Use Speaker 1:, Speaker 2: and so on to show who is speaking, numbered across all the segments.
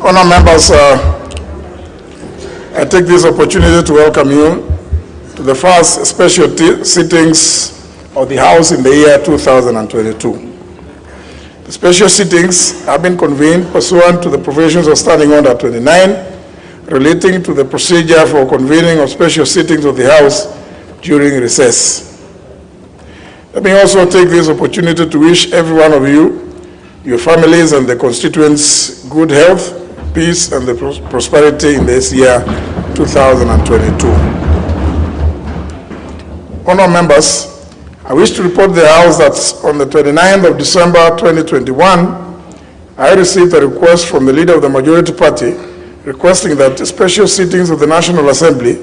Speaker 1: Honourable members, I take this opportunity to welcome you to the first special sittings of the House in the year 2022. The special sittings have been convened pursuant to the provisions of Standing Order 29 relating to the procedure for convening of special sittings of the House during recess. Let me also take this opportunity to wish every one of you, your families and the constituents good health, peace and the prosperity in this year 2022. Honourable members, I wish to report to the House that on the 29th of December 2021, I received a request from the leader of the majority party requesting that special sittings of the National Assembly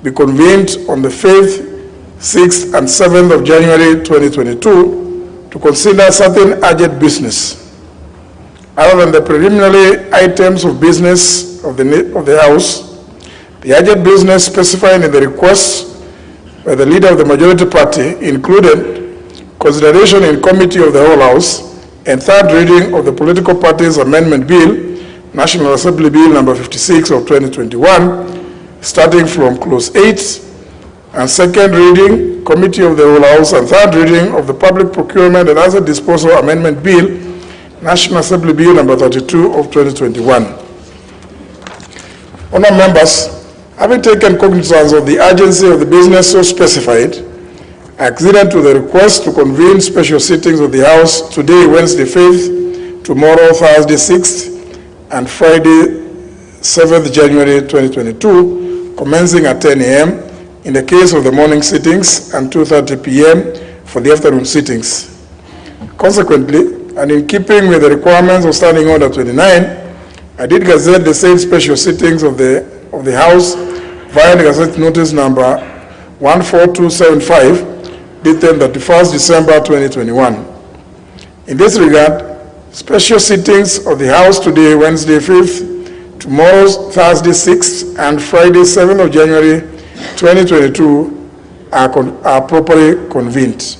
Speaker 1: be convened on the 5th, 6th and 7th of January 2022 to consider certain urgent business. Other than the preliminary items of business of the House, the urgent business specified in the request by the leader of the majority party included consideration in committee of the whole House and third reading of the Political Parties Amendment Bill, National Assembly Bill number 56 of 2021, starting from clause 8, and second reading, committee of the whole House, and third reading of the Public Procurement and Asset Disposal Amendment Bill, National Assembly Bill number 32 of 2021. Honourable members, having taken cognizance of the urgency of the business so specified, I acceded to the request to convene special sittings of the House today, Wednesday 5th, tomorrow, Thursday 6th, and Friday 7th January 2022, commencing at 10 a.m. in the case of the morning sittings and 2:30 p.m. for the afternoon sittings. Consequently, and in keeping with the requirements of Standing Order 29, I did gazette the same special sittings of the House via the Gazette Notice number 14275, dated 31st December 2021. In this regard, special sittings of the House today, Wednesday 5th, tomorrow, Thursday 6th, and Friday 7th of January 2022 are properly convened.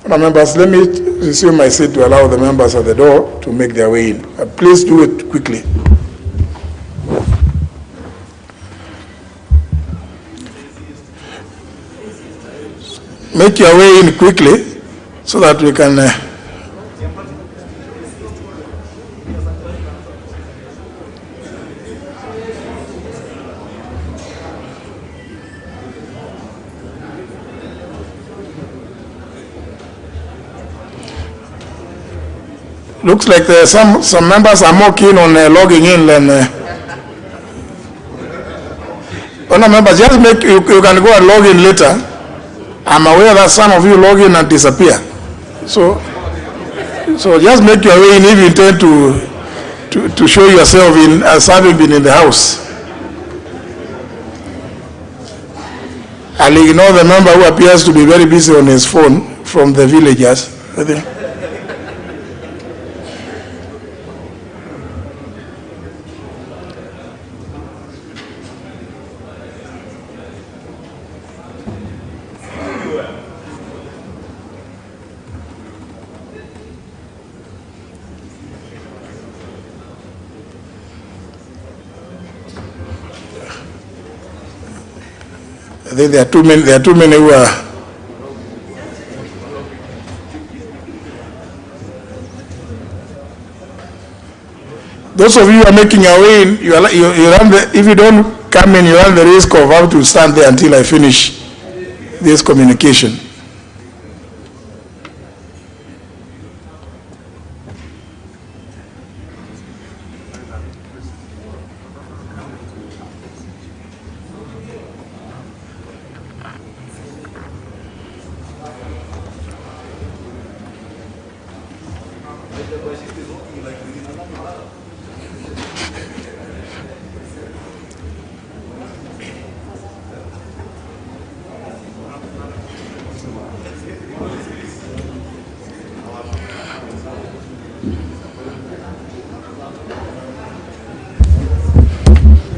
Speaker 1: Now, members, let me resume my seat to allow the members at the door to make their way in. Please do it quickly. Make your way in quickly so that we can looks like some members are more keen on logging in than no, members, just make you can go and log in later. I'm aware that some of you log in and disappear. So just make your way in if you intend to show yourself in as having been in the House. I'll ignore the member who appears to be very busy on his phone from the villagers. I think there are too many who are. Those of you who are making your way in, you run if you don't come in, you run the risk of having to stand there until I finish this communication.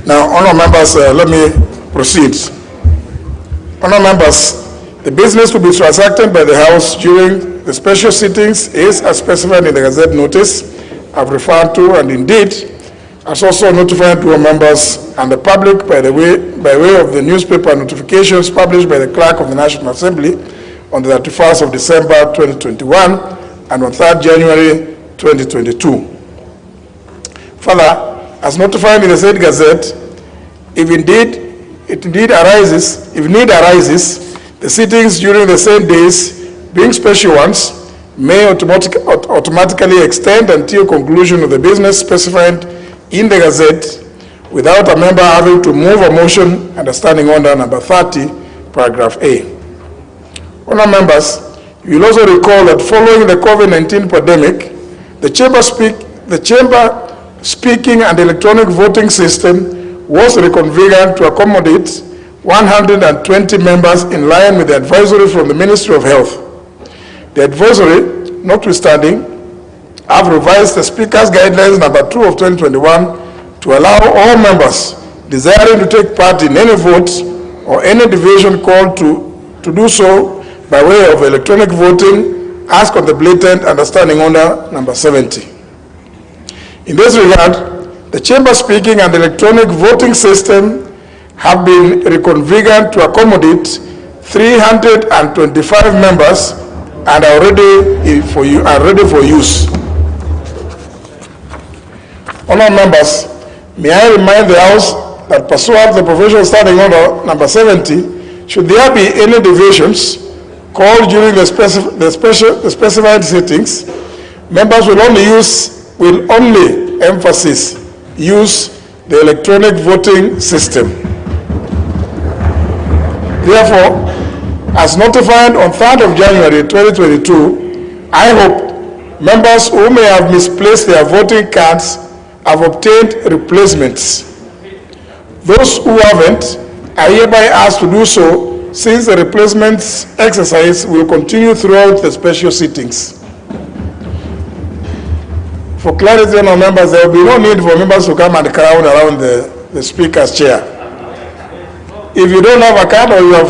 Speaker 1: Now, honourable members, let me proceed. Honourable members, the business to be transacted by the House during the special sittings is as specified in the Gazette Notice I've referred to, and indeed, has also notified to our members and the public by way of the newspaper notifications published by the Clerk of the National Assembly on the 31st of December 2021 and on 3rd January 2022. Further, as notified in the said Gazette, if need arises, the sittings during the same days, being special ones, may automatically extend until conclusion of the business specified in the Gazette without a member having to move a motion under Standing Order number 30, paragraph A. Honourable members, you will also recall that following the COVID-19 pandemic, the chamber speaking and electronic voting system was reconfigured to accommodate 120 members in line with the advisory from the Ministry of Health. The advisory, notwithstanding, have revised the Speaker's Guidelines number 2 of 2021 to allow all members desiring to take part in any vote or any division called to do so by way of electronic voting as contemplated under Standing Order number 70. In this regard, the chamber speaking and electronic voting system have been reconfigured to accommodate 325 members and are ready for use. Honourable members, may I remind the House that pursuant to the Provisional Standing Order number 70, should there be any divisions called during the specified sittings, members will only use the electronic voting system. Therefore, as notified on 3rd of January 2022, I hope members who may have misplaced their voting cards have obtained replacements. Those who haven't are hereby asked to do so, since the replacements exercise will continue throughout the special sittings. For clarity on our members, there will be no need for members to come and crowd around the Speaker's chair. If you don't have a card or you have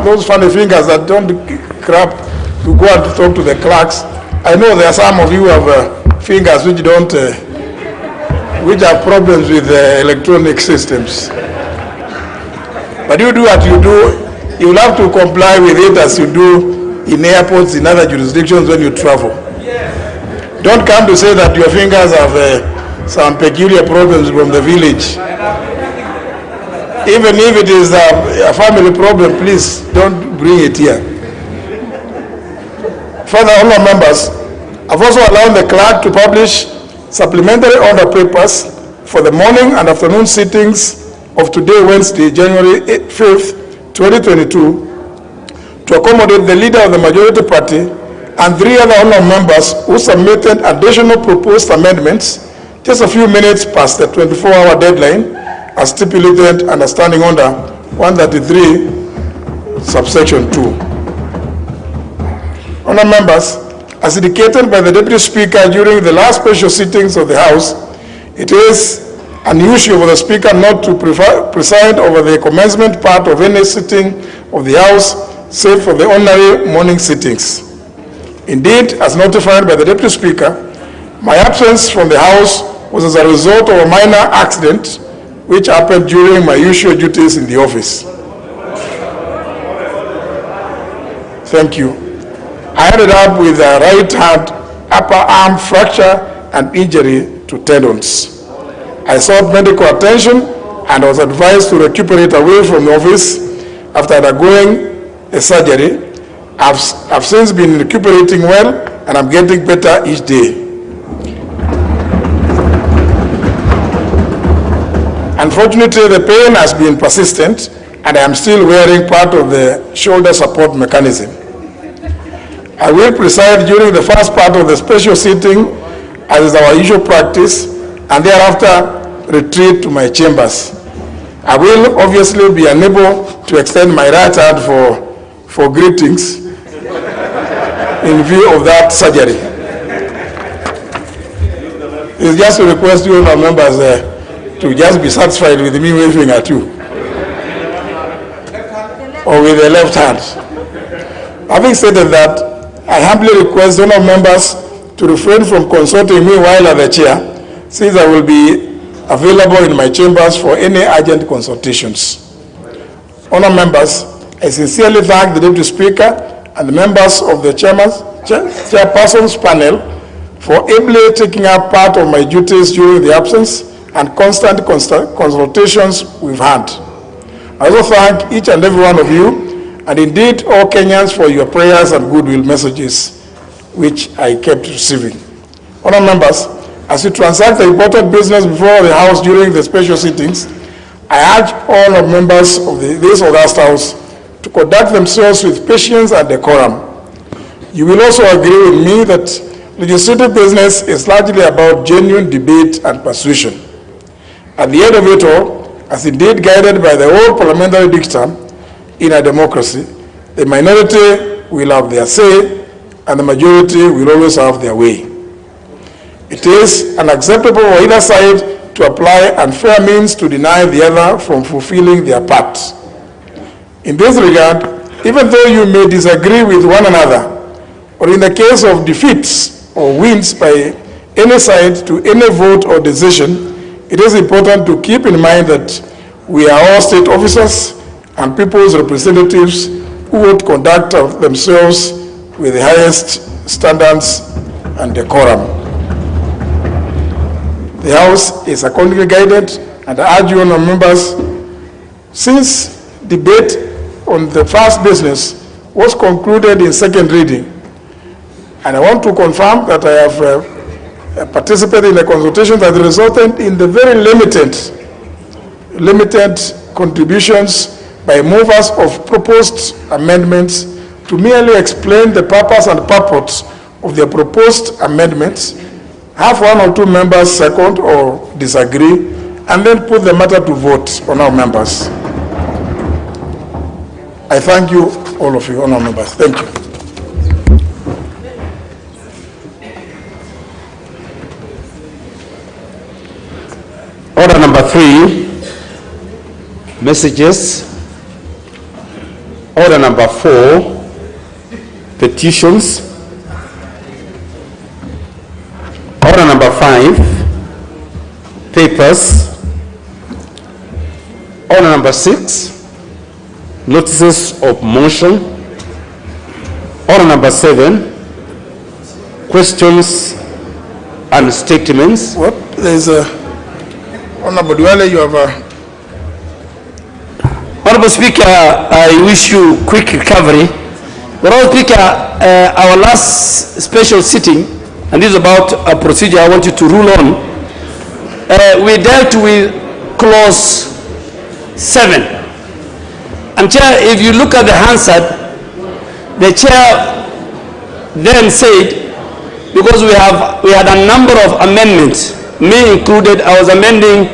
Speaker 1: those funny fingers that don't grab to go and talk to the clerks, I know there are some of you who have fingers which don't, which have problems with electronic systems. But you do what you do, you will have to comply with it as you do in airports, in other jurisdictions when you travel. Don't come to say that your fingers have some peculiar problems from the village. Even if it is a family problem, please don't bring it here. Further, honourable members, I've also allowed the clerk to publish supplementary order papers for the morning and afternoon sittings of today, Wednesday, January 5th, 2022, to accommodate the leader of the majority party and 3 other honourable members who submitted additional proposed amendments just a few minutes past the 24-hour deadline as stipulated under Standing Order 133, subsection 2. Honourable members, as indicated by the Deputy Speaker during the last special sittings of the House, it is unusual for the Speaker not to preside over the commencement part of any sitting of the House, save for the ordinary morning sittings. Indeed, as notified by the Deputy Speaker, my absence from the House was as a result of a minor accident which happened during my usual duties in the office. Thank you. I ended up with a right hand upper arm fracture and injury to tendons. I sought medical attention and was advised to recuperate away from the office after undergoing a surgery. I've since been recuperating well and I'm getting better each day. Unfortunately, the pain has been persistent and I am still wearing part of the shoulder support mechanism. I will preside during the first part of the special sitting, as is our usual practice, and thereafter retreat to my chambers. I will obviously be unable to extend my right hand for greetings in view of that surgery. It's just a request to all our members to just be satisfied with me waving at you, or with the left hand. Having stated that, I humbly request all our members to refrain from consulting me while at the chair, since I will be available in my chambers for any urgent consultations. Honourable members, I sincerely thank the Deputy Speaker and the members of the Chairperson's panel for ably taking up part of my duties during the absence and constant consultations we've had. I also thank each and every one of you, and indeed all Kenyans, for your prayers and goodwill messages, which I kept receiving. Honourable members, as we transact the important business before the House during the special sittings, I urge all of members of this august House to conduct themselves with patience and decorum. You will also agree with me that legislative business is largely about genuine debate and persuasion. At the end of it all, as indeed guided by the old parliamentary dictum in a democracy, the minority will have their say and the majority will always have their way. It is unacceptable for either side to apply unfair means to deny the other from fulfilling their part. In this regard, even though you may disagree with one another, or in the case of defeats or wins by any side to any vote or decision, it is important to keep in mind that we are all state officers and people's representatives who would conduct themselves with the highest standards and decorum. The House is accordingly guided, and I urge you, honourable members, since debate on the first business was concluded in second reading, and I want to confirm that I have participated in a consultation that resulted in the very limited contributions by movers of proposed amendments to merely explain the purpose and purport of their proposed amendments, have one or two members second or disagree, and then put the matter to vote on our members. I thank you, all of you, honourable members. Thank you.
Speaker 2: Order number 3, messages. Order number 4, petitions. Order number 5, papers. Order number 6, notices of motion. Order number 7, questions and statements.
Speaker 1: What? There's a... Honourable Duale, you have a...
Speaker 3: Honourable Speaker, I wish you quick recovery. Honourable Speaker, our last special sitting, and this is about a procedure I want you to rule on, we dealt with clause 7. And Chair, if you look at the Hansard, the Chair then said, because we had a number of amendments, me included, I was amending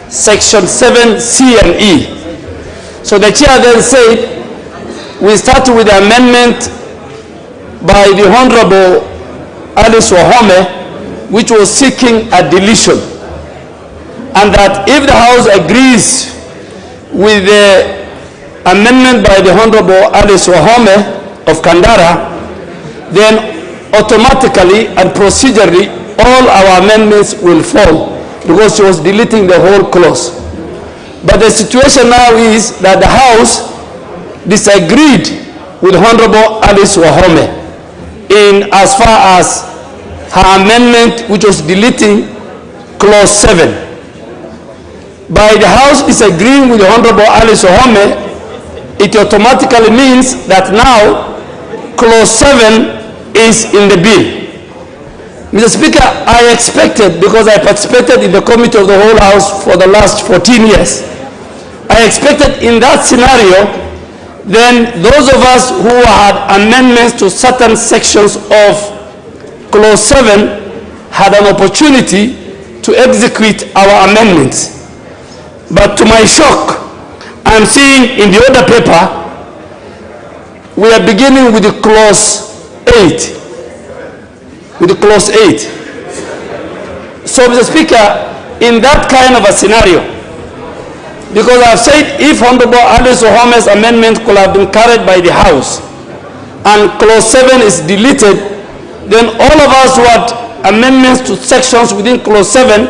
Speaker 3: section 7, C and E. So the Chair then said, we start with the amendment by the Honorable Alice Wahome, which was seeking a deletion. And that if the House agrees with the amendment by the Honorable Alice Wahome of Kandara, then automatically and procedurally all our amendments will fall, because she was deleting the whole clause. But the situation now is that the House disagreed with Honorable Alice Wahome in as far as her amendment, which was deleting clause 7. By the House disagreeing with Honorable Alice Wahome, it automatically means that now clause 7 is in the bill. Mr. Speaker, I expected, because I participated in the committee of the whole House for the last 14 years, I expected in that scenario, then those of us who had amendments to certain sections of clause 7 had an opportunity to execute our amendments. But to my shock, I'm seeing in the other paper, we are beginning with the clause 8. With the clause 8. So, Mr. Speaker, in that kind of a scenario, because I've said if Honorable Alice Wahome's amendment could have been carried by the House and clause 7 is deleted, then all of us who had amendments to sections within clause 7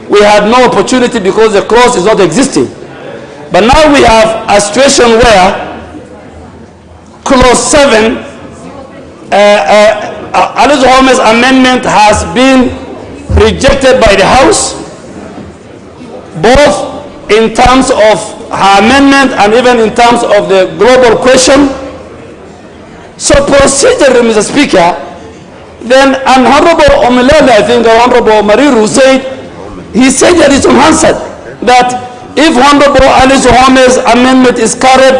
Speaker 3: we had no opportunity because the clause is not existing. But now we have a situation where clause 7, Alice Home's amendment has been rejected by the House, both in terms of her amendment and even in terms of the global question. So procedurally, Mr. Speaker, then Honorable Omilele, I think, or Honorable Mariru said, he said that it's unanswered, that if Honorable Alice Home's amendment is carried,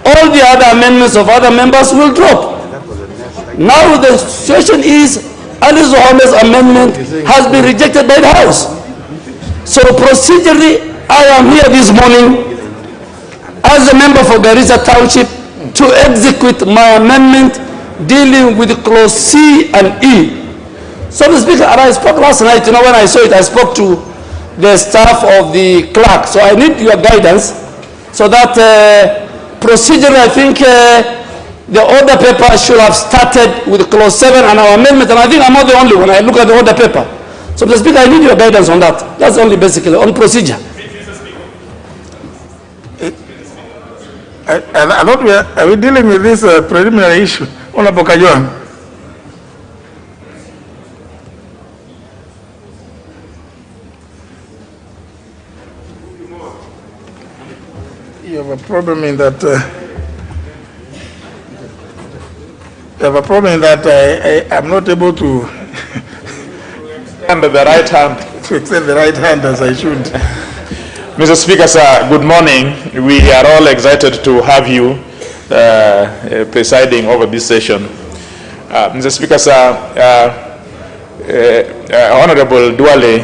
Speaker 3: all the other amendments of other members will drop. Now the situation is Alice Home's amendment has been rejected by the House. So procedurally, I am here this morning as a member for Garissa Township to execute my amendment dealing with clause C and E. So Mr. Speaker, and I spoke last night, when I saw it, I spoke to the staff of the clerk. So I need your guidance so that procedurally, I think the order paper should have started with clause 7 and our amendment, and I think I'm not the only one. I look at the order paper. So Mr. Speaker, I need your guidance on that. That's only basically on procedure.
Speaker 1: I thought are we dealing with this preliminary issue? Honorable Kajuan. You have a problem in that. You have a problem in that I am not able to
Speaker 4: under the right hand.
Speaker 1: To extend the right hand as I should.
Speaker 4: Mr. Speaker, sir, good morning. We are all excited to have you presiding over this session. Mr. Speaker, sir, Honorable Duale,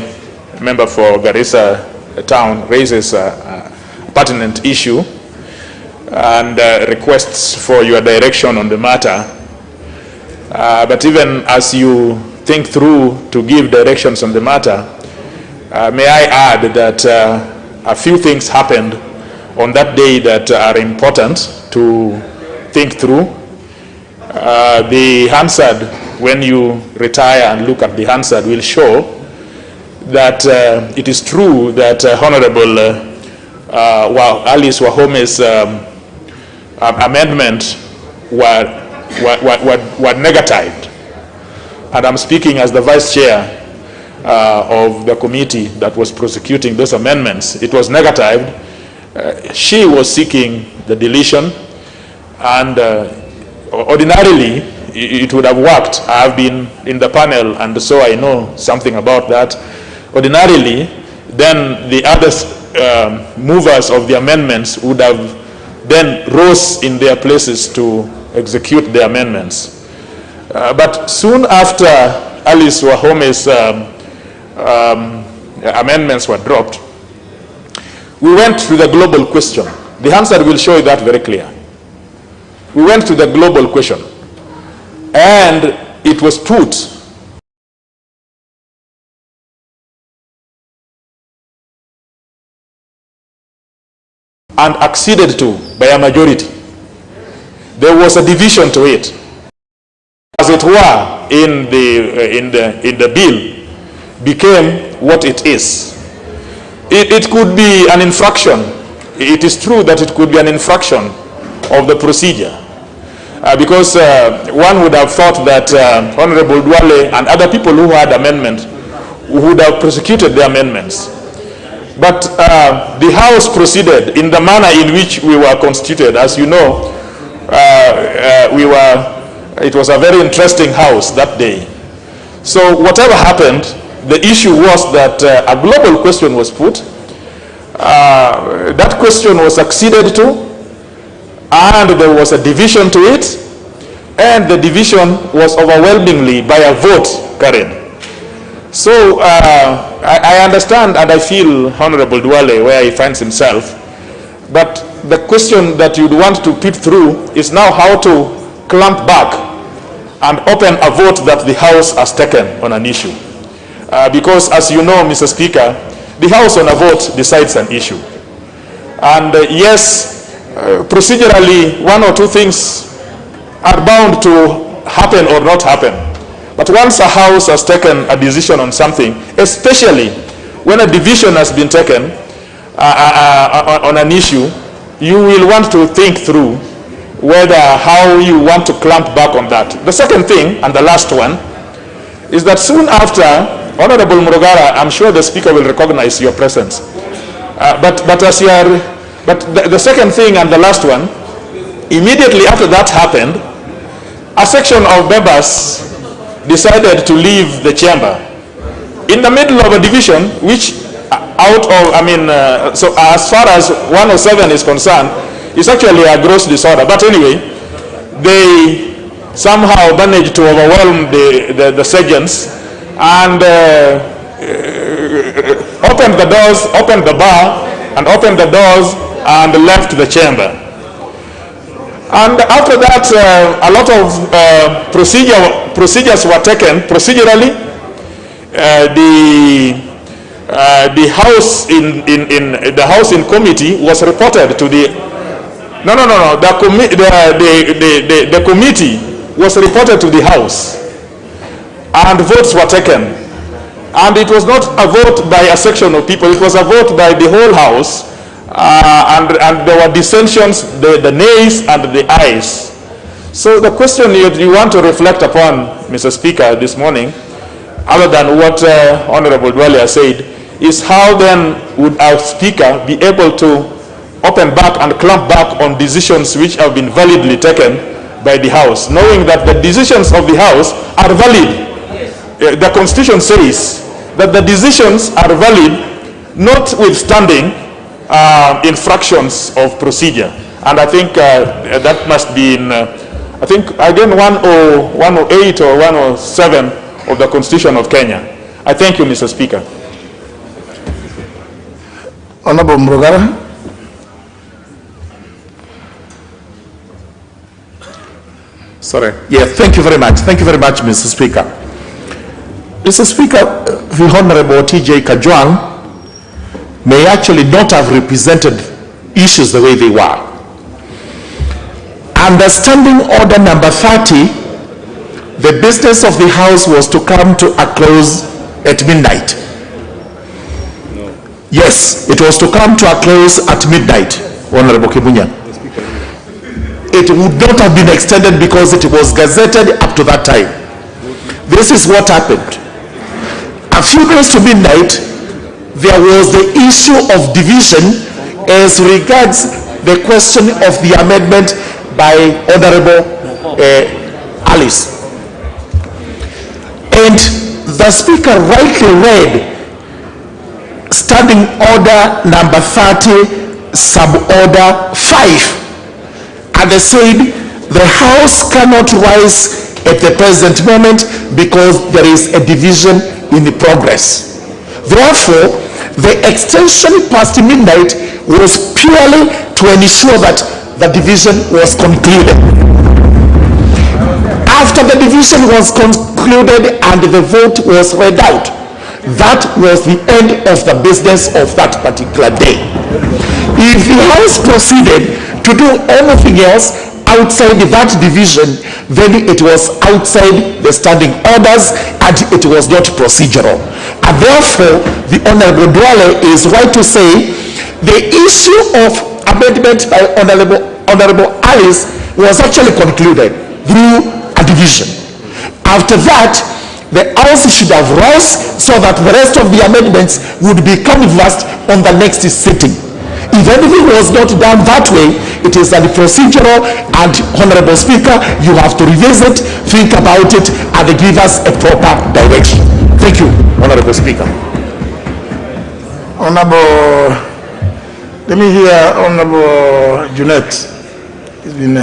Speaker 4: member for Garissa Town, raises a pertinent issue and requests for your direction on the matter. But even as you think through to give directions on the matter, may I add that a few things happened on that day that are important to think through. The Hansard, when you retire and look at the Hansard, will show that it is true that Honorable Alice Wahome's amendment were negatived. And I'm speaking as the Vice Chair of the committee that was prosecuting those amendments. It was negatived. She was seeking the deletion, and ordinarily it would have worked. I have been in the panel, and so I know something about that. Ordinarily, then the other movers of the amendments would have then rose in their places to execute the amendments. But soon after Alice Wahome's amendments were dropped, we went to the global question. The Hansard will show you that very clear. We went to the global question, and it was put and acceded to by a majority. There was a division to it, as it were, in the bill, became what it is. It could be an infraction. It is true that it could be an infraction of the procedure, because one would have thought that Honorable Duale and other people who had amendment would have prosecuted the amendments. But the House proceeded in the manner in which we were constituted. As you know, it was a very interesting House that day. So whatever happened, the issue was that a global question was put. That question was acceded to, and there was a division to it, and the division was overwhelmingly by a vote carried. So I understand and I feel Honorable Duale where he finds himself, but the question that you'd want to peep through is now how to clamp back and open a vote that the House has taken on an issue. Because as you know, Mr. Speaker, the House on a vote decides an issue. And yes, procedurally, one or two things are bound to happen or not happen. But once a House has taken a decision on something, especially when a division has been taken on an issue, you will want to think through how you want to clamp back on that. The second thing, and the last one, is that soon after, Honorable Murugara, I'm sure the Speaker will recognize your presence. But the second thing and the last one, immediately after that happened, a section of members decided to leave the chamber in the middle of a division, which so as far as 107 is concerned, it's actually a gross disorder. But anyway, they somehow managed to overwhelm the sergeants and opened the doors, opened the bar, and opened the doors and left the chamber. And after that, a lot of procedures were taken procedurally. The house in committee was reported to the the committee was reported to the house, and votes were taken. And it was not a vote by a section of people, it was a vote by the whole house, and there were dissensions, the nays and the ayes. So the question you want to reflect upon, Mr. Speaker, this morning, other than what Honorable Dwale said, is how then would our Speaker be able to open back and clamp back on decisions which have been validly taken by the House, knowing that the decisions of the House are valid. The Constitution says that the decisions are valid notwithstanding infractions of procedure. And I think that must be in, I think, again, 108 or 107 of the Constitution of Kenya. I thank you, Mr. Speaker.
Speaker 1: Honorable Murugara.
Speaker 5: Sorry. Yeah, thank you very much. Thank you very much, Mr. Speaker. Mr. Speaker, the Honorable T.J. Kajwang may actually not have represented issues the way they were. Under Standing Order number 30, the business of the House was to come to a close at midnight. No. Yes, it was to come to a close at midnight, Honorable Kibunya. It would not have been extended because it was gazetted up to that time. This is what happened. A few days to midnight, there was the issue of division as regards the question of the amendment by Honorable Alice. And the Speaker rightly read Standing Order number 30, Sub-Order 5. And they said the House cannot rise at the present moment because there is a division in the progress. Therefore, the extension past midnight was purely to ensure that the division was concluded. After the division was concluded and the vote was read out, that was the end of the business of that particular day. If the House proceeded to do anything else outside that division, then it was outside the standing orders and it was not procedural. And therefore, the Honorable Dwale is right to say the issue of amendment by Honorable Alice was actually concluded through a division. After that, the House should have rose so that the rest of the amendments would be canvassed on the next sitting. If anything was not done that way, it is a procedural, and Honorable Speaker, you have to revisit, think about it, and give us a proper direction. Thank you, Honorable Speaker.
Speaker 1: Honorable, let me hear Honorable Junet. It's been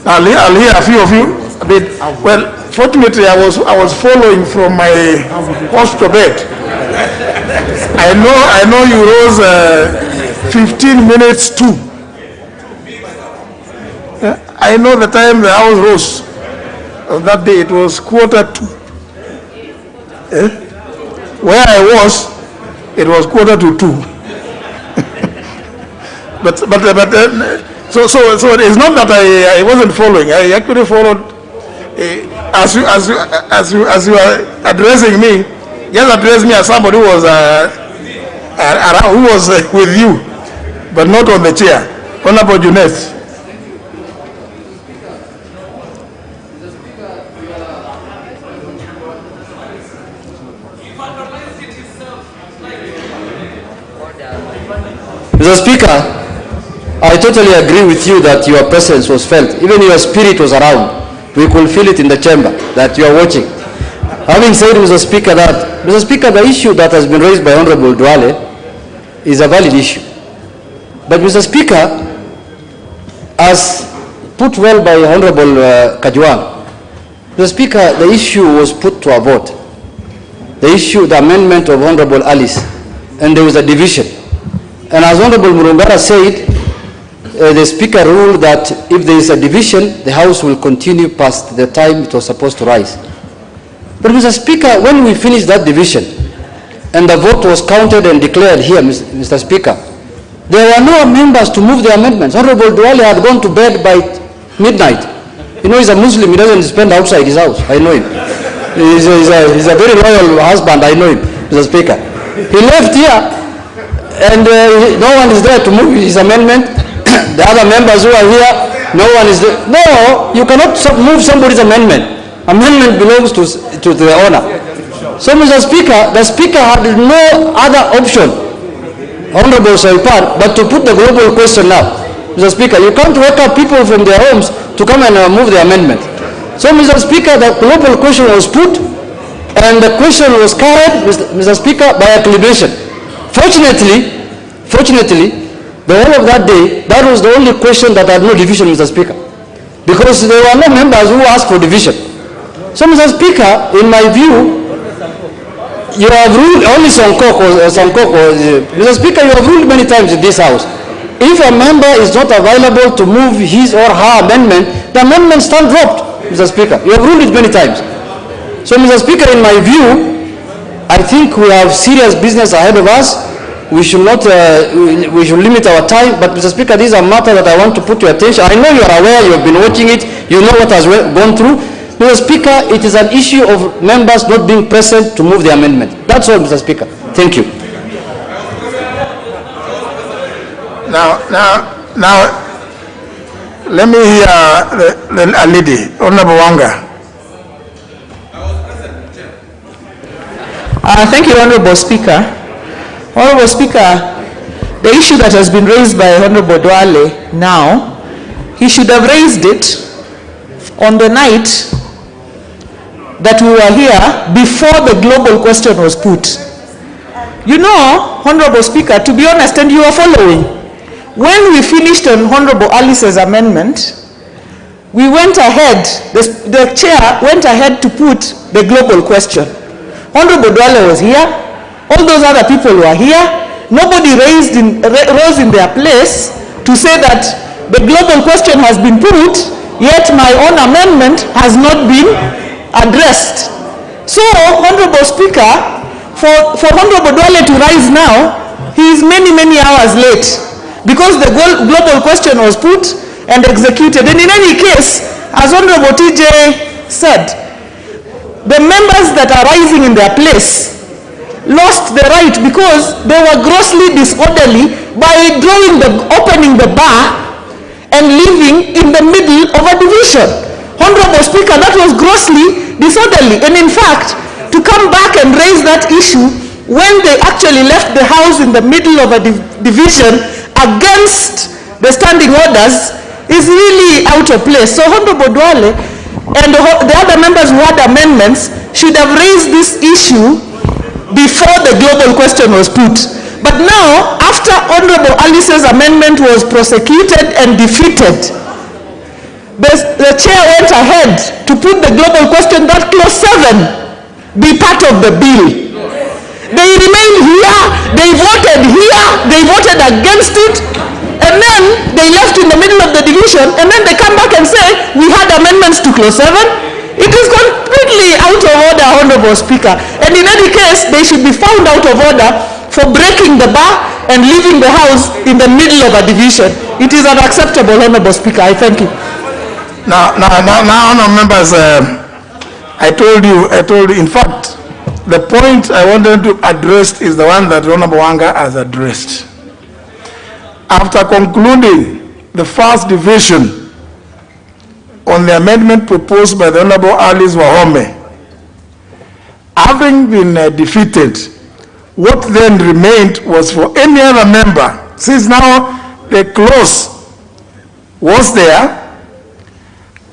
Speaker 1: I'll hear a few of you. Well, fortunately, I was following from my horse to bed. I know you rose 15 minutes too. I know the time the house rose. That day it was 1:45. Where I was, it was 1:45. So it's not that I wasn't following. I actually followed as you are addressing me, just address me as somebody who was with you, but not on the chair. Honorable Junet.
Speaker 3: Mr. Speaker, I totally agree with you that your presence was felt. Even your spirit was around. We could feel it in the chamber that you are watching. Having said, Mr. Speaker, the issue that has been raised by Honorable Duale is a valid issue. But Mr. Speaker, as put well by Honorable Kajwang, Mr. Speaker, the issue was put to a vote. The amendment of Honorable Alice, and there was a division. And as Honorable Murungara said, the Speaker ruled that if there is a division, the House will continue past the time it was supposed to rise. But Mr. Speaker, when we finished that division, and the vote was counted and declared here, Mr. Speaker, there were no members to move the amendments. Honorable Duale had gone to bed by midnight. You know, he's a Muslim, he doesn't spend outside his house. I know him. He's a very loyal husband, I know him, Mr. Speaker. He left here, and no one is there to move his amendment. The other members who are here, no one is there. No, you cannot move somebody's amendment. Amendment belongs to the owner. So, Mr. Speaker, the Speaker had no other option, Honorable Saipan, but to put the global question now. Mr. Speaker, you can't wake up people from their homes to come and move the amendment. So, Mr. Speaker, the global question was put, and the question was carried, Mr. Speaker, by acclamation. Fortunately, the whole of that day, that was the only question that had no division, Mr. Speaker, because there were no members who asked for division. So, Mr. Speaker, in my view, you have ruled, only Mr. Speaker, you have ruled many times in this House. If a member is not available to move his or her amendment, the amendment stands dropped, Mr. Speaker. You have ruled it many times. So, Mr. Speaker, in my view, I think we have serious business ahead of us. We should not, we should limit our time. But Mr. Speaker, this is a matter that I want to put to your attention. I know you are aware, you have been watching it, you know what has gone through. Mr. Speaker, it is an issue of members not being present to move the amendment. That's all, Mr. Speaker. Thank you.
Speaker 1: Now, let me hear a lady, Honorable Wanga.
Speaker 6: Thank you, Honorable Speaker. Honorable Speaker, the issue that has been raised by Honorable Duale now, he should have raised it on the night that we were here before the global question was put. You know, Honorable Speaker, to be honest, and you are following, when we finished on Honorable Alice's amendment, we went ahead, the chair went ahead to put the global question. Honorable Duale was here, all those other people were here, nobody rose in their place to say that the global question has been put, yet my own amendment has not been addressed. So, Honorable Speaker, for Honorable Duale to rise now, he is many hours late because the global question was put and executed. And in any case, as Honorable TJ said, the members that are rising in their place lost the right because they were grossly disorderly by opening the bar and leaving in the middle of a division. Honorable Speaker, that was grossly disorderly. And in fact, to come back and raise that issue when they actually left the House in the middle of a division against the standing orders is really out of place. So Honorable Duale and the other members who had amendments should have raised this issue before the global question was put. But now, after Honorable Alice's amendment was prosecuted and defeated, the chair went ahead to put the global question that clause 7 be part of the bill. They remained here, they voted against it, and then they left in the middle of the division, and then they come back and say, we had amendments to clause 7. It is completely out of order, Honorable Speaker. And in any case, they should be found out of order for breaking the bar and leaving the House in the middle of a division. It is unacceptable, Honorable Speaker. I thank you.
Speaker 1: Now, members, I told you, in fact, the point I wanted to address is the one that Honorable Wanga has addressed. After concluding the first division on the amendment proposed by the Honorable Alice Wahome, having been defeated, what then remained was for any other member, since now the clause was there,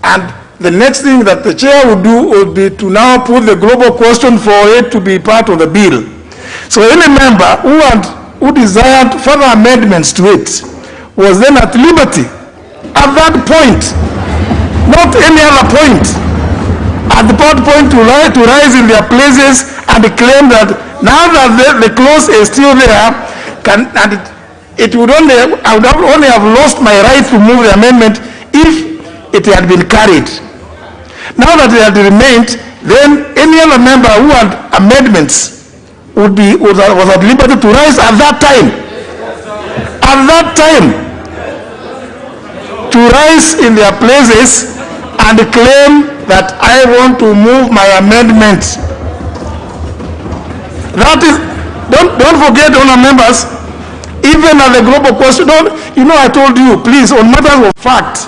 Speaker 1: and the next thing that the chair would do would be to now put the global question for it to be part of the bill. So any member who desired further amendments to it was then at liberty at that point, not any other point, at the point to rise in their places and claim that now that the clause is still there, I would only have lost my right to move the amendment if it had been carried. Now that it had remained, then any other member who had amendments was at liberty to rise at that time. At that time, to rise in their places and claim that I want to move my amendment. That is, don't forget, honor members, even at the global question, I told you, please, on matters of fact,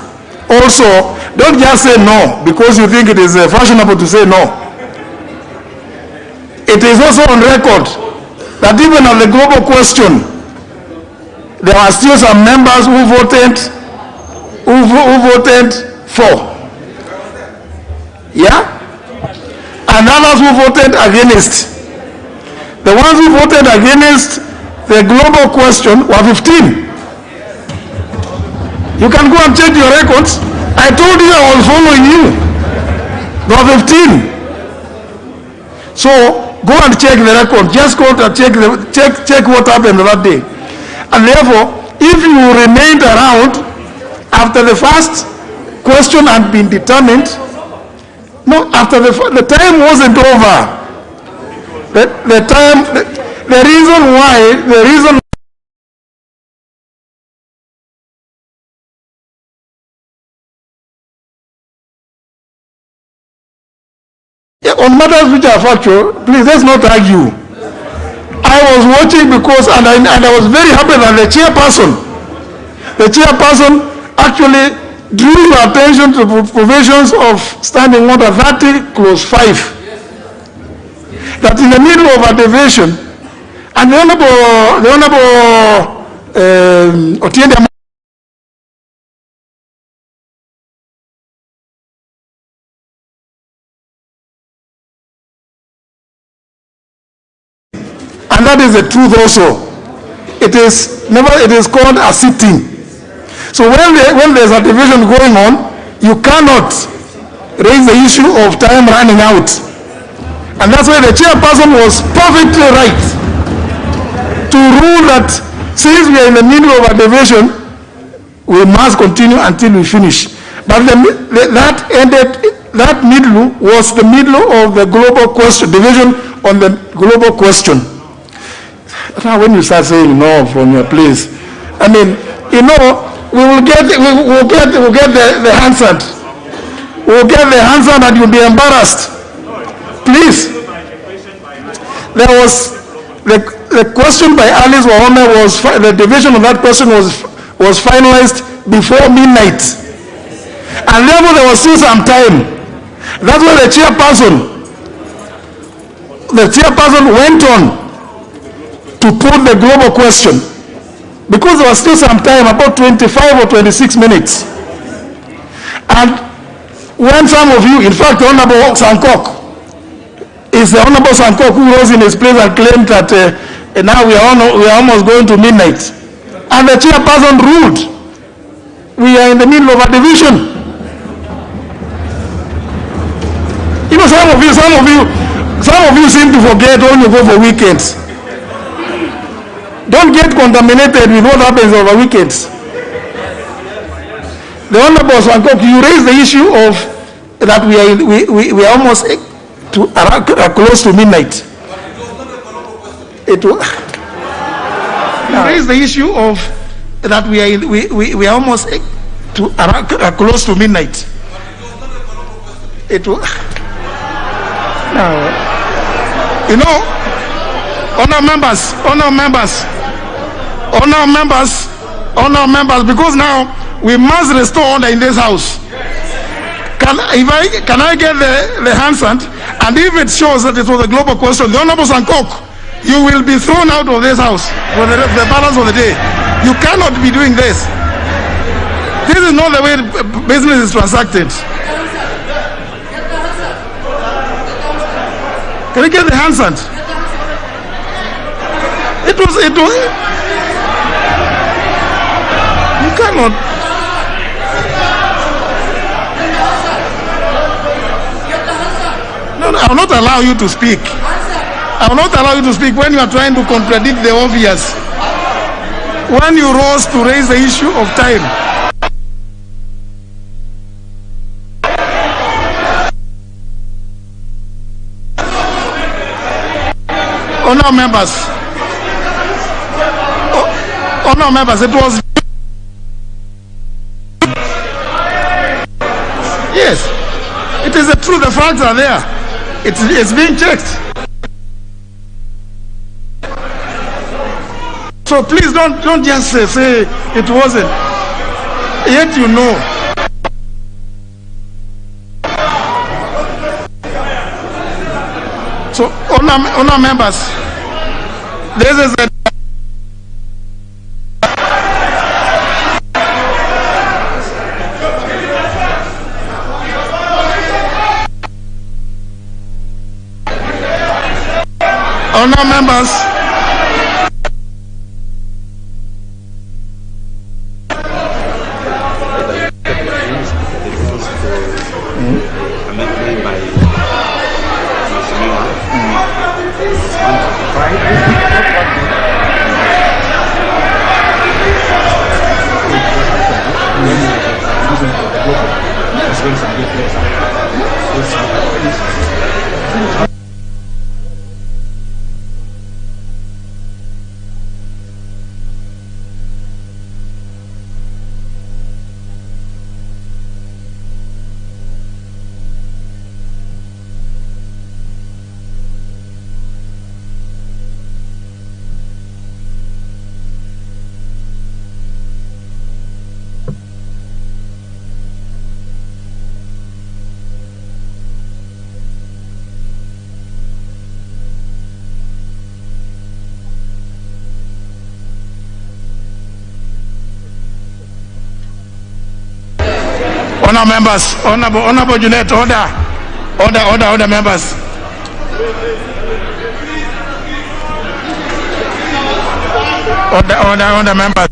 Speaker 1: also, don't just say no because you think it is fashionable to say no. It is also on record that even on the global question, there are still some members who voted for. Yeah? And others who voted against. The ones who voted against the global question were 15. You can go and check your records. I told you I was following you. There were 15. So go and check the record. Just go and check what happened that day. And therefore, if you remained around after the first question had been determined, no, after the time wasn't over. The reason on matters which are factual, please let's not argue. I was watching because, and I was very happy that the chairperson actually drew your attention to the provisions of Standing Order 30 clause 5. That in the middle of a division, and the Honorable Otiende and that is the truth also. It is called a sitting. So when there's a division going on, you cannot raise the issue of time running out. And that's why the chairperson was perfectly right to rule that since we are in the middle of a division, we must continue until we finish. But that middle was the middle of the global question, division on the global question. Now when you start saying no from your place, I mean, we'll get the answer. We'll get the answer and you'll be embarrassed. Please. There was the question by Alice Wahome was the division of that question was finalized before midnight, and therefore there was still some time. That's why the chairperson went on to put the global question, because there was still some time, about 25 or 26 minutes. And when some of you, in fact, the Honorable Sankok, is the Honorable Sankok who rose in his place and claimed that now we are almost going to midnight. And the chairperson ruled, we are in the middle of a division. Some of you seem to forget when you go for weekends. Don't get contaminated with what happens over weekends. The Honorable Sankok, you raised the issue of that we are almost close to midnight. You raised the issue of that we are almost close to midnight. it will. Now, you know, honor members, because now we must restore order in this house. Can I get the handstand? And if it shows that it was a global question, the Honorable Sankok, you will be thrown out of this house for the balance of the day. You cannot be doing this. This is not the way business is transacted. Can you get the handstand? It was. You cannot. No, I will not allow you to speak. I will not allow you to speak when you are trying to contradict the obvious. When you rose to raise the issue of time. Honor members, it was. Yes, it is the truth. The facts are there. It's being checked. So please don't just say it wasn't. Yet you know. So honor members, this is the honor members. Honor members, honorable Juliet, order members. Order members.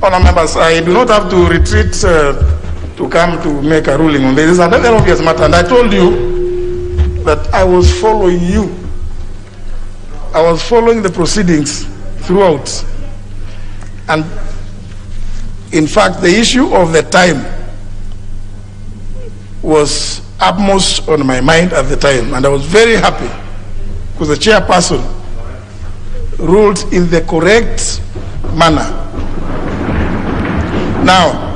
Speaker 1: Honor members, I do not have to retreat to come to make a ruling on this. This is a very obvious matter, and I told you that I was following you. I was following the proceedings throughout. And in fact, the issue of the time was upmost on my mind at the time, and I was very happy because the chairperson ruled in the correct manner. Now,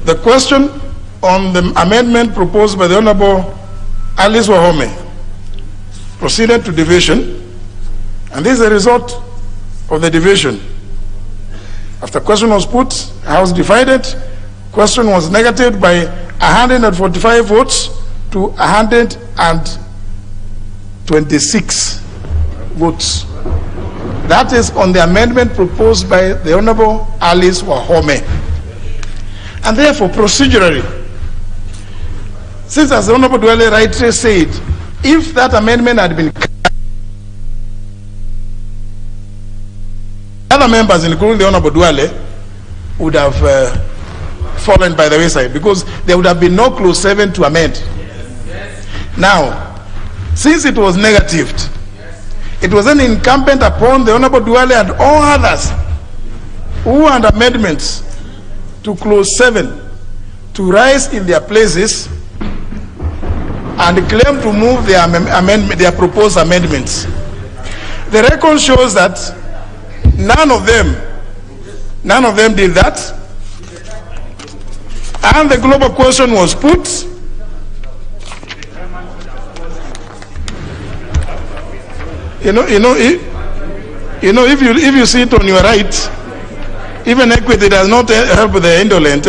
Speaker 1: the question on the amendment proposed by the Honorable Alice Wahome proceeded to division, and this is the result of the division. After question was put, House divided, question was negated by 145 votes to 126 votes. That is on the amendment proposed by the Honorable Alice Wahome. And therefore, procedurally, since as the Honorable Dwele rightly said, if that amendment had been other members, including the Honorable Dwele, would have fallen by the wayside because there would have been no clause 7 to amend. Now, since it was negatived, it was then incumbent upon the Honorable Duale and all others who had amendments to clause 7 to rise in their places and claim to move their proposed amendments. The record shows that none of them did that, and the global question was put. If you see it on your right, even equity does not help the indolent,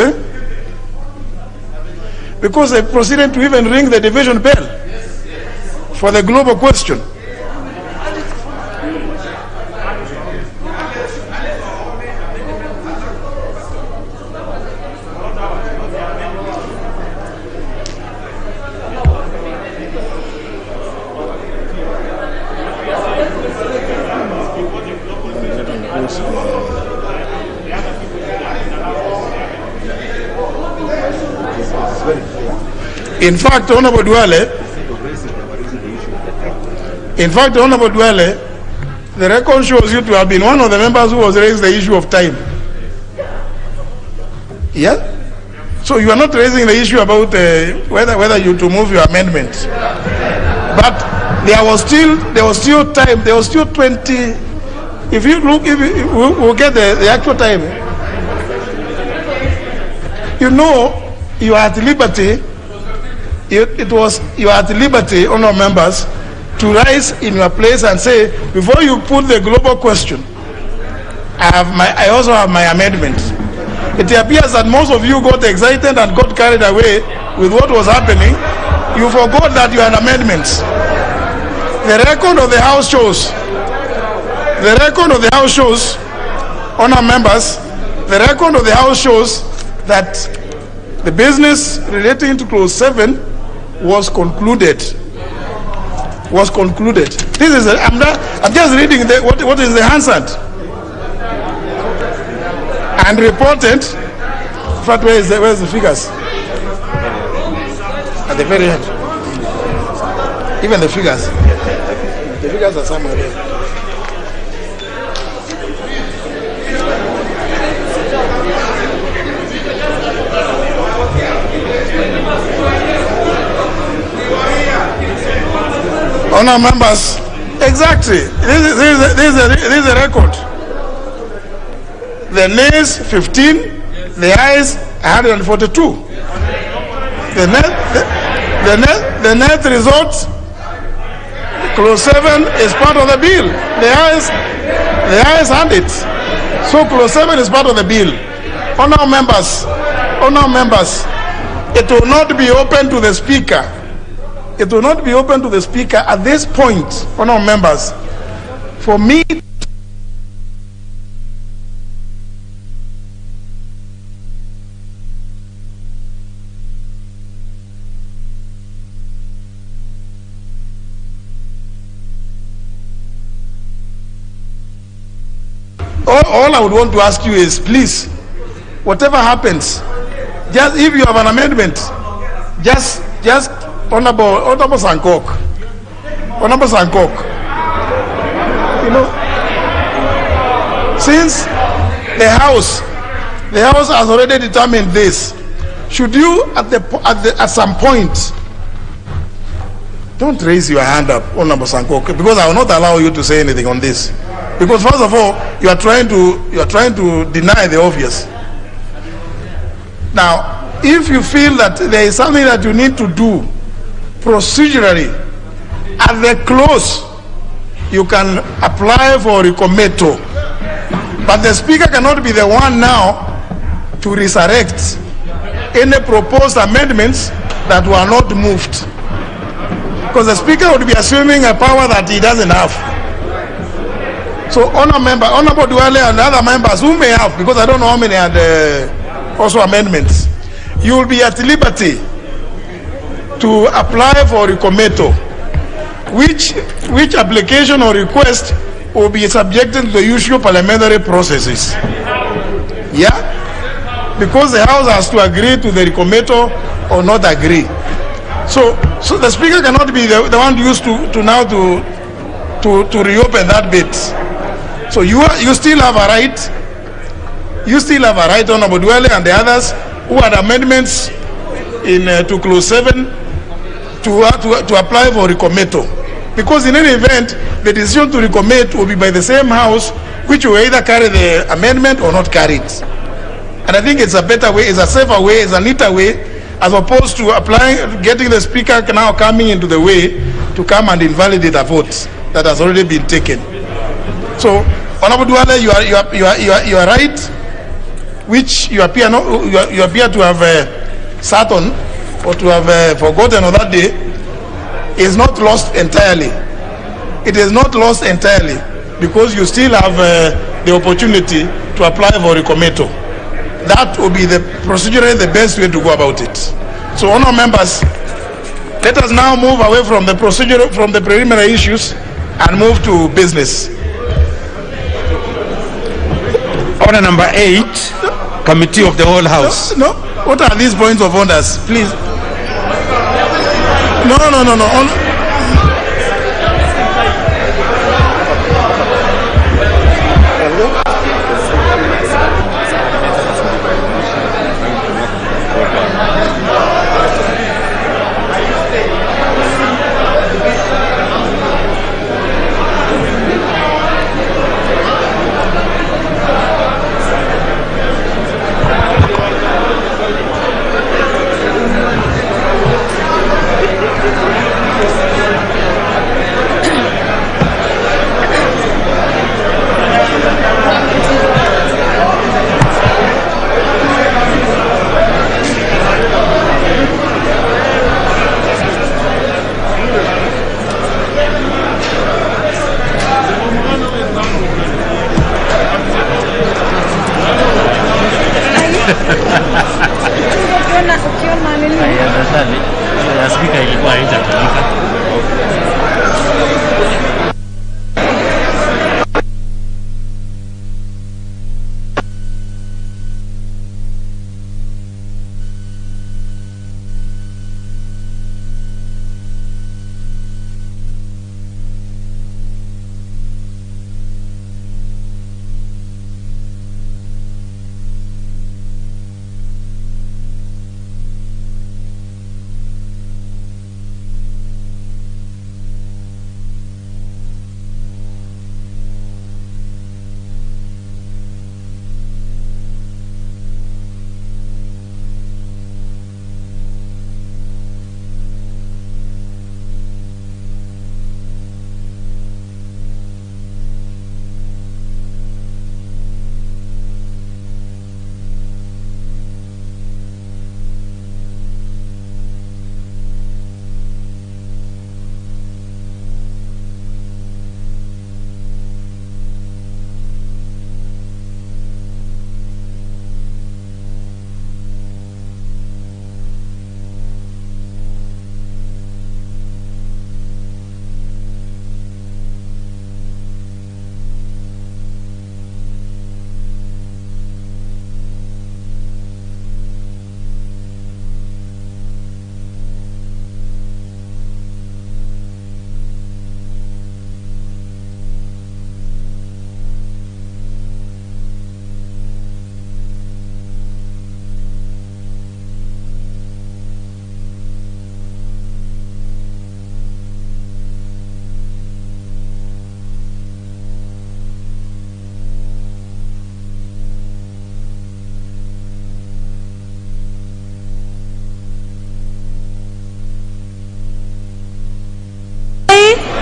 Speaker 1: because they proceeded to even ring the division bell for the global question. In fact, Honorable Duale, the record shows you to have been one of the members who was raised the issue of time. Yeah? So you are not raising the issue about whether you to move your amendment. But there was still time, there was still 20, if you look, we'll get the actual time. You know, you are at liberty. You are at liberty, honourable members, to rise in your place and say, before you put the global question, I also have my amendment. It appears that most of you got excited and got carried away with what was happening. You forgot that you had amendments. The record of the House shows, honourable members, the record of the House shows that the business relating to clause 7 was concluded. This is I'm just reading what is the Hansard and reported. In fact, where's the figures? At the very end. Even the figures. The figures are somewhere there. Honourable members, exactly. This is a record. The nays 15, the ayes 142. The net result, clause 7 is part of the bill. The ayes had it. So clause 7 is part of the bill. Honourable members, it will not be open to the Speaker. It will not be open to the Speaker at this point, honourable members, for me all I would want to ask you is, please, whatever happens, just if you have an amendment, just Honorable Sankok, since the House has already determined this, should you at some point, don't raise your hand up, Honorable Sankok, because I will not allow you to say anything on this. Because first of all, you are trying to deny the obvious. Now, if you feel that there is something that you need to do procedurally, at the close, you can apply for recometo. But the Speaker cannot be the one now to resurrect any proposed amendments that were not moved. Because the Speaker would be assuming a power that he doesn't have. So, Honorable Duale and other members who may have, because I don't know how many had also amendments, you will be at liberty to apply for recometo, which application or request will be subjected to the usual parliamentary processes. Yeah? Because the House has to agree to the recometo or not agree. So the speaker cannot be the one used to reopen that bit. So you still have a right. You still have a right, Honorable Duale and the others who had amendments to clause 7 to apply for recommendo. Because in any event, the decision to recommend will be by the same house, which will either carry the amendment or not carry it. And I think it's a better way, it's a safer way, it's a neater way, as opposed to getting the speaker now coming into the way to come and invalidate a vote that has already been taken. So, Honorable Duale, you are right, which you appear to have sat on or to have forgotten on that day, is not lost entirely. It is not lost entirely because you still have the opportunity to apply for recommendo. That will be procedurally the best way to go about it. So, honourable members, let us now move away from the procedure, from the preliminary issues, and move to business.
Speaker 2: Order number 8, Committee of the Whole House.
Speaker 1: No. What are these points of orders, please? No.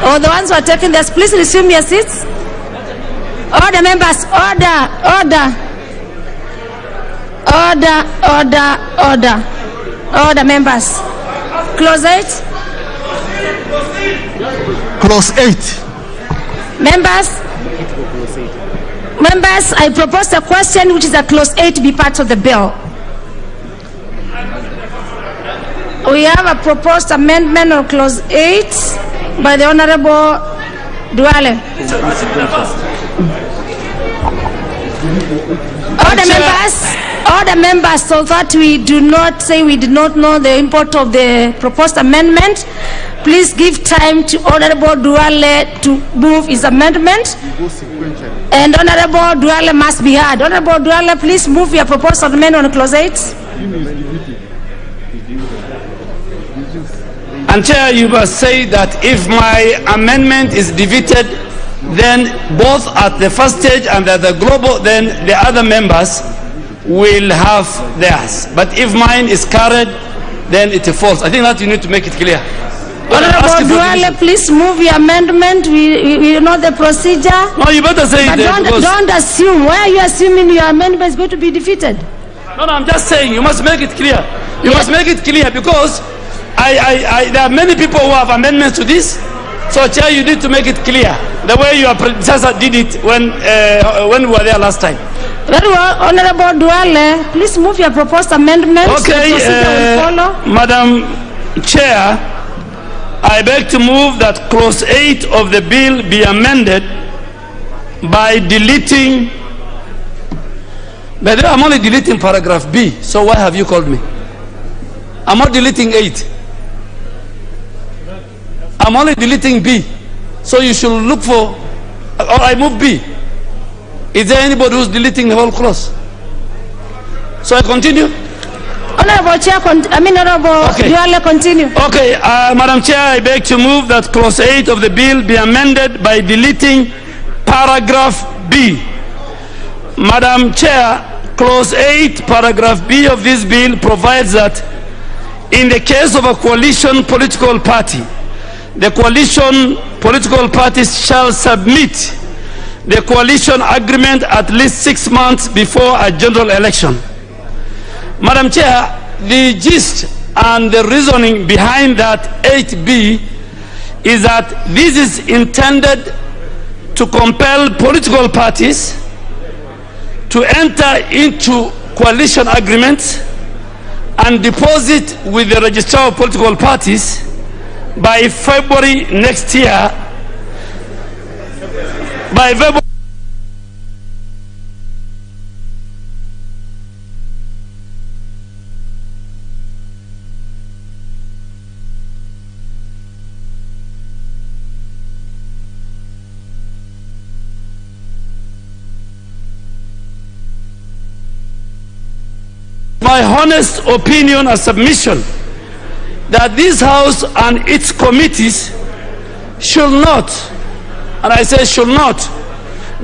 Speaker 7: Or the ones who are taking this, please resume your seats. Order, members. Order. Order, members. Clause 8.
Speaker 5: Clause 8.
Speaker 7: Members, I propose a question which is a clause 8 be part of the bill. We have a proposed amendment of clause 8 by the Honorable Duale. Order, members. all the members, so that we do not say we did not know the import of the proposed amendment, please give time to Honorable Duale to move his amendment. And Honorable Duale must be heard. Honorable Duale, please move your proposed amendment on clause 8.
Speaker 3: And Chair, you must say that if my amendment is defeated, then both at the first stage and at the global, then the other members will have theirs. But if mine is carried, then it falls. I think that you need to make it clear.
Speaker 7: Honorable Duale, please move your amendment. We know the procedure.
Speaker 3: No, you better say
Speaker 7: but
Speaker 3: it.
Speaker 7: Don't assume. Why are you assuming your amendment is going to be defeated?
Speaker 3: No, I'm just saying you must make it clear. You must make it clear because there are many people who have amendments to this. So, Chair, you need to make it clear the way your predecessor did it when we were there last time.
Speaker 7: Very well, Honorable Duale, please move your proposed amendment.
Speaker 3: Okay, Madam Chair, I beg to move that clause 8 of the bill be amended by deleting. But I'm only deleting paragraph B, so why have you called me? I'm not deleting 8. I'm only deleting B. So you should look for, or I move B. Is there anybody who's deleting the whole clause? So I continue?
Speaker 7: Honorable Chair, Honorable Duale, continue.
Speaker 3: Okay, Madam Chair, I beg to move that clause 8 of the bill be amended by deleting paragraph B. Madam Chair, clause 8, paragraph B of this bill provides that in the case of a coalition political party, the coalition political parties shall submit the coalition agreement at least 6 months before a general election. Madam Chair, the gist and the reasoning behind that 8B is that this is intended to compel political parties to enter into coalition agreements and deposit with the registrar of political parties by February next year. By February. My honest opinion and submission that this House and its committees should not, and I say should not,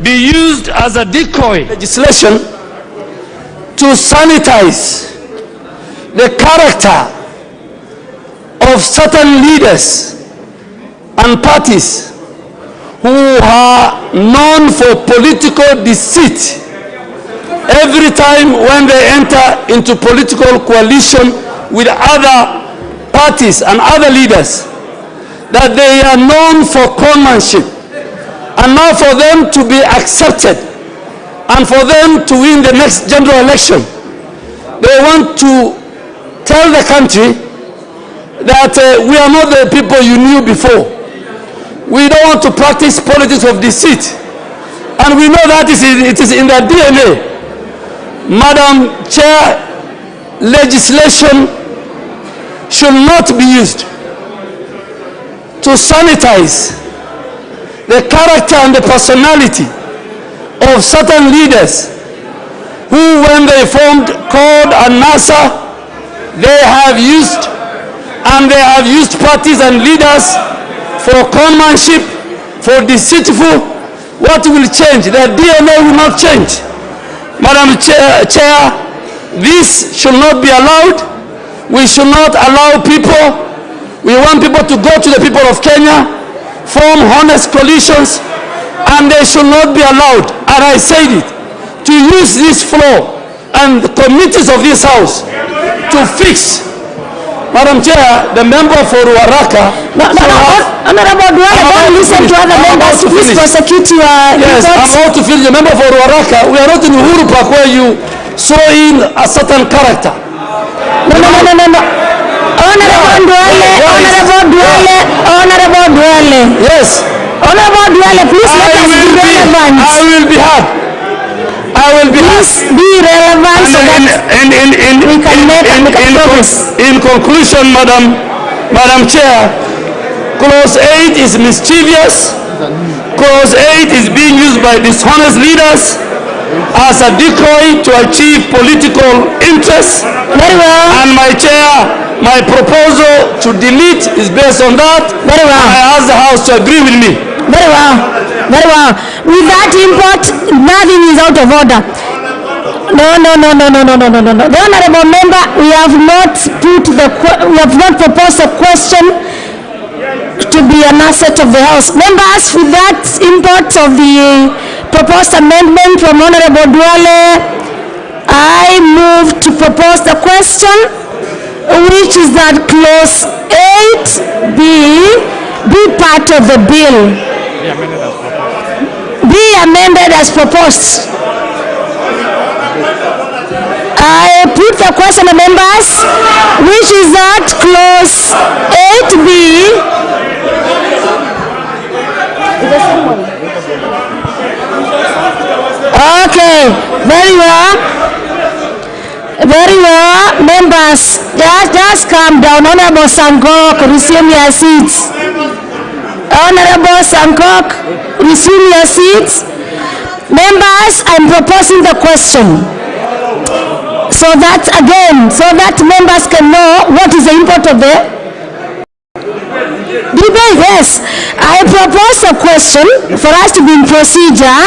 Speaker 3: be used as a decoy legislation to sanitize the character of certain leaders and parties who are known for political deceit. Every time when they enter into political coalition with other parties and other leaders, that they are known for conmanship, and now for them to be accepted and for them to win the next general election, they want to tell the country that we are not the people you knew before. We don't want to practice politics of deceit, and we know that it is in their DNA. Madam Chair, legislation should not be used to sanitize the character and the personality of certain leaders who, when they formed CORD and NASA, they have used parties and leaders for conmanship, for deceitful. What will change? Their DNA will not change. Madam Chair, this should not be allowed. We should not allow people. We want people to go to the people of Kenya, form honest coalitions, and they should not be allowed, and I said it, to use this floor and the committees of this House to fix. Madam Chair, the member for Ruaraka.
Speaker 7: Honorable Duale, don't listen to other members. Please prosecute your
Speaker 3: Yes, I'm about to finish. The member for Ruaraka, we are not in Uhuru Park where you throw in a certain character.
Speaker 7: No. Honorable Duale.
Speaker 3: Yes.
Speaker 7: Honorable Duale, please let us be relevant.
Speaker 3: I will be heard. I I will be
Speaker 7: Please be relevant so that we can make progress.
Speaker 3: in conclusion, Madam Chair, clause 8 is mischievous. Clause 8 is being used by dishonest leaders as a decoy to achieve political interests.
Speaker 7: Very well.
Speaker 3: And my chair, my proposal to delete is based on that.
Speaker 7: Very well.
Speaker 3: I ask the House to agree with me.
Speaker 7: Very well. Very well. With that import, nothing is out of order. No. The honorable member, we have not proposed a question to be an asset of the House. Members, with that import of the proposed amendment from Honorable Duale, I move to propose the question, which is that clause 8 be part of the bill. Be amended as proposed. I put the question, members, which is that clause 8B. Okay, very well. Very well, members, just calm down. Honorable Sankok, resume your seats. Honorable Sankok, resume your seats. Members, I'm proposing the question. So that members can know what is the import of the debate. Yes, I propose a question for us to be in procedure,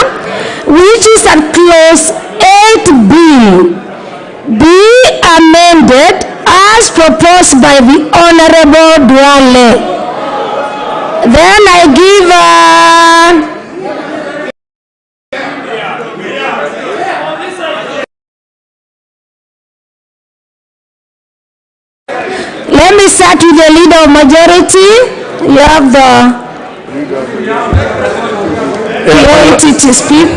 Speaker 7: which is that clause 8B be amended as proposed by the Honorable Duale. Then I give let me start with the leader of majority. You have the authority to speak.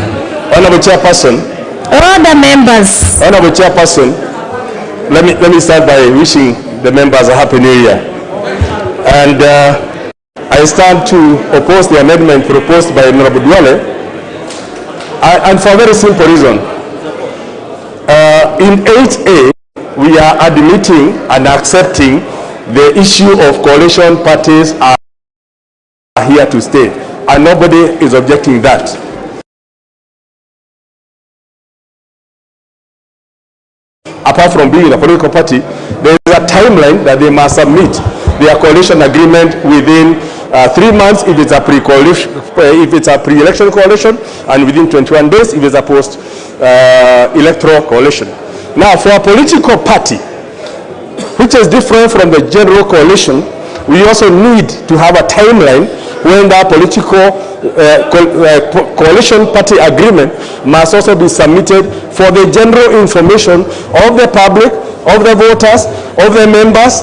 Speaker 3: Honorable Chairperson.
Speaker 7: All the members.
Speaker 3: Honorable Chairperson, let me start by wishing the members a happy new year. And I stand to oppose the amendment proposed by Honorable Duale, and for a very simple reason. In 8A, we are admitting and accepting the issue of coalition parties are here to stay, and nobody is objecting that. Apart from being a political party, there is a timeline that they must submit their coalition agreement within 3 months if it's a pre-coalition, if it's a pre-election coalition, and within 21 days if it's a post-electoral coalition. Now, for a political party, which is different from the general coalition, we also need to have a timeline when that political coalition party agreement must also be submitted for the general information of the public, of the voters, of the members,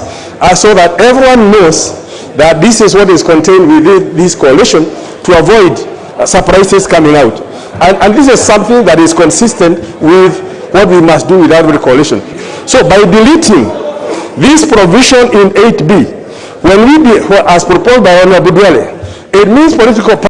Speaker 3: so that everyone knows that this is what is contained within this coalition, to avoid surprises coming out. And this is something that is consistent with what we must do with every coalition. So by deleting this provision in 8B, when as proposed by Honorable Duale, it means political